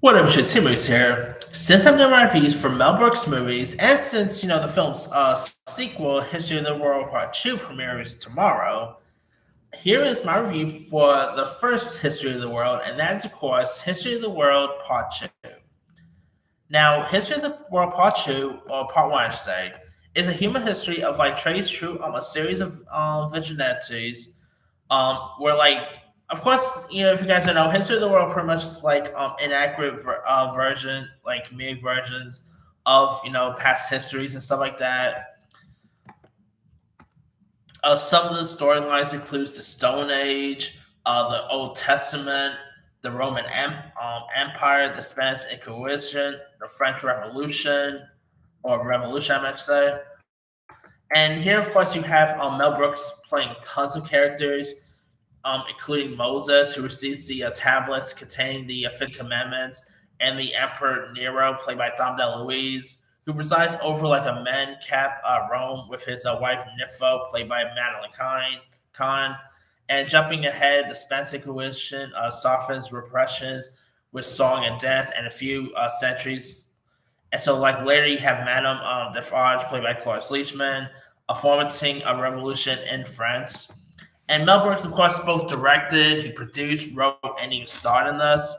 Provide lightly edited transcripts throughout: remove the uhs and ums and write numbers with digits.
What up, shit? Timmy's here. Since I'm doing my reviews for Mel Brooks movies, and since the film's sequel, History of the World Part Two, premieres tomorrow, here is my review for the first History of the World, and that is, of course, History of the World Part Two. Now, History of the World Part Two, or Part One, I should say, is a human history of trace through a series of vigilantes where of course, if you guys don't know, History of the World pretty much is inaccurate version, like comedic versions of past histories and stuff like that. Some of the storylines includes the Stone Age, the Old Testament, the Roman Empire, the Spanish Inquisition, the French Revolution, or Revolution, I might say. And here, of course, you have Mel Brooks playing tons of characters, including Moses, who receives the tablets containing the 50 commandments, and the Emperor Nero, played by Dom DeLuise, who presides over a man-cap Rome with his wife Nympho, played by Madeline Kahn. And jumping ahead, the Spanish Inquisition softens repressions with song and dance, and a few centuries. And so, later you have Madame Defarge, played by Cloris Leachman, fomenting a revolution in France. And Mel Brooks, of course, both directed, he produced, wrote, and he starred in this.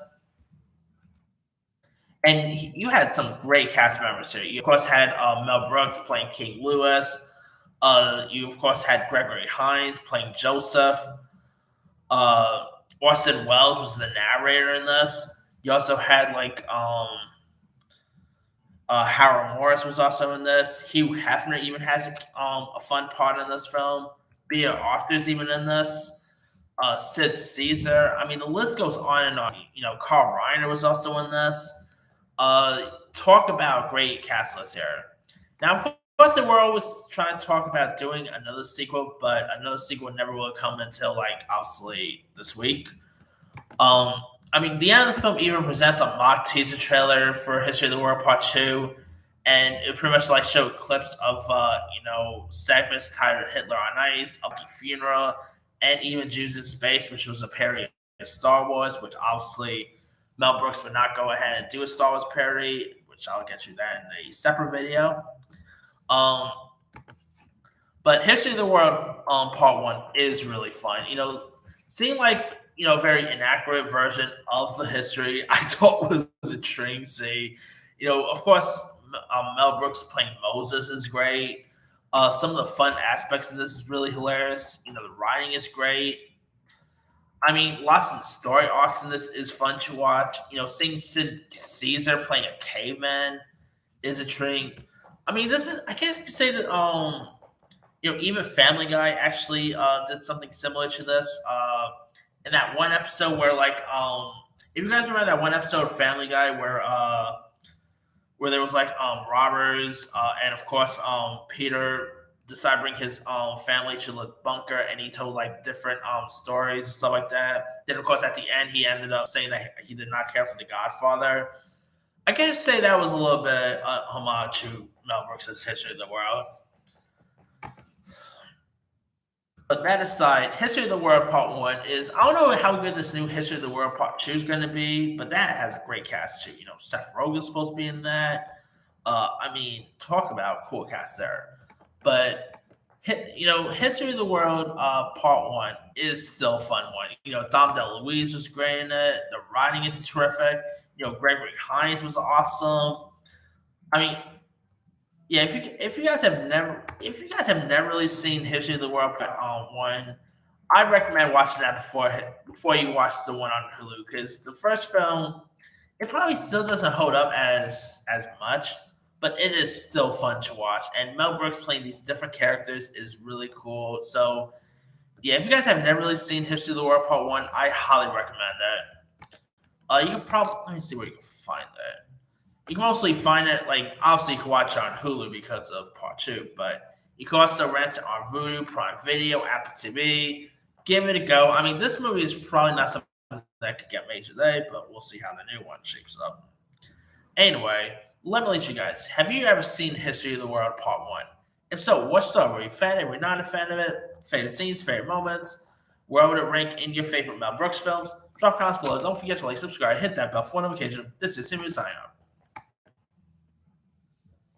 And you had some great cast members here. You, of course, had Mel Brooks playing King Louis. You, of course, had Gregory Hines playing Joseph. Orson Welles was the narrator in this. You also had Harold Morris was also in this. Hugh Hefner even has a fun part in this film. Bea Arthur's even in this. Sid Caesar. I mean, the list goes on and on. Carl Reiner was also in this. Talk about great cast list here. Now, of course, they were always trying to talk about doing another sequel, but another sequel never will come until, obviously, this week. I mean, the end of the film even presents a mock teaser trailer for History of the World Part 2, and it pretty much showed clips of segments titled Hitler on Ice, Up to Funeral, and even Jews in Space, which was a parody of Star Wars, which obviously Mel Brooks would not go ahead and do a Star Wars parody, which I'll get you that in a separate video. But History of the World Part 1 is really fun. Seeing very inaccurate version of the history, I thought was intriguing to see. Of course, Mel Brooks playing Moses is great. Some of the fun aspects of this is really hilarious. The writing is great. I mean, lots of story arcs in this is fun to watch. Seeing Sid Caesar playing a caveman is intriguing. I mean, I guess you could say that even Family Guy actually did something similar to this. In that one episode where if you guys remember that one episode of Family Guy where there was robbers and of course Peter decided to bring his family to the bunker, and he told different stories and stuff like that. Then of course at the end he ended up saying that he did not care for The Godfather. I can say that was a little bit homage to Mel Brooks' History of the World. But that aside, History of the World Part 1 is, I don't know how good this new History of the World Part 2 is going to be, but that has a great cast too. Seth Rogen's supposed to be in that. I mean, talk about a cool cast there. But, History of the World Part 1 is still a fun one. Dom DeLuise was great in it. The writing is terrific. Gregory Hines was awesome. I mean, yeah, if you guys have never really seen History of the World Part 1, I'd recommend watching that before you watch the one on Hulu, because the first film, it probably still doesn't hold up as much, but it is still fun to watch. And Mel Brooks playing these different characters is really cool. So yeah, if you guys have never really seen History of the World Part 1, I highly recommend that. You can probably, let me see where you can find that. You can mostly find it, obviously you can watch it on Hulu because of Part 2, but you can also rent it on Vudu, Prime Video, Apple TV. Give it a go. I mean, this movie is probably not something that could get made today, but we'll see how the new one shapes up. Anyway, let me let you guys. Have you ever seen History of the World Part 1? If so, what star? Were you a fan of it? Were you not a fan of it? Favorite scenes, favorite moments? Where would it rank in your favorite Mel Brooks films? Drop comments below. Don't forget to like, subscribe, hit that bell for notification. This is Simu signing off.